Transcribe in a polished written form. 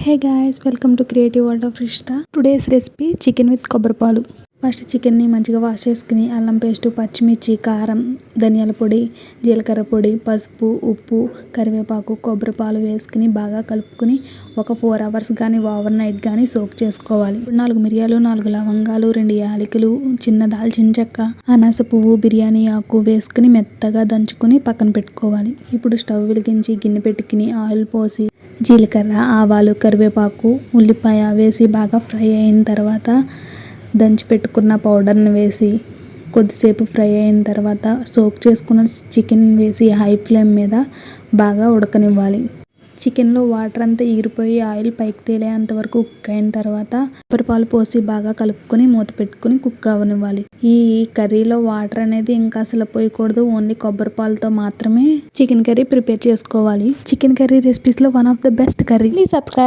Hey guys, welcome to Creative World of Rishta. Today's recipe chicken with కొబ్బరిపాలు. First చికెన్ని మంచిగా wash చేసుకుని అల్లం పేస్ట్, పచ్చిమిర్చి, కారం, ధనియాల పొడి, జీలకర్ర పొడి, పసుపు, ఉప్పు, కరివేపాకు, కొబ్బరిపాలు వేసుకుని బాగా కలుపుకొని ఒక 4 hours కానీ ఓవర్ నైట్ కానీ సోక్ చేసుకోవాలి. 4 మిరియాలు, 4 లవంగాలు, 2 యాలకులు, చిన్న దాల్చిన చెక్క, అనాస పువ్వు, బిర్యానీ ఆకు వేసుకుని మెత్తగా దంచుకొని పక్కన పెట్టుకోవాలి. ఇప్పుడు స్టవ్ వెలిగించి గిన్నె పెట్టుకుని ఆయిల్ పోసి జీలకర్ర, ఆవాలు, కరివేపాకు, ఉల్లిపాయ వేసి బాగా ఫ్రై అయిన తర్వాత దంచి పెట్టుకున్న పౌడర్ని వేసి కొద్దిసేపు ఫ్రై అయిన తర్వాత సోక్ చేసుకున్న చికెన్ వేసి హై ఫ్లేమ్ మీద బాగా ఉడకనివ్వాలి. చికెన్లో వాటర్ అంతా ఎగిరిపోయి ఆయిల్ పైకి తేలేంత వరకు కుక్ అయిన తర్వాత కొబ్బరిపాలు పోసి బాగా కలుపుకొని మూత పెట్టుకుని కుక్ అవ్వనివ్వాలి. ఈ కర్రీలో వాటర్ అనేది ఇంకా అసలు పోయకూడదు, ఓన్లీ కొబ్బరిపాలతో మాత్రమే చికెన్ కర్రీ ప్రిపేర్ చేసుకోవాలి. చికెన్ కర్రీ రెసిపీస్లో one of the best curry. Please subscribe.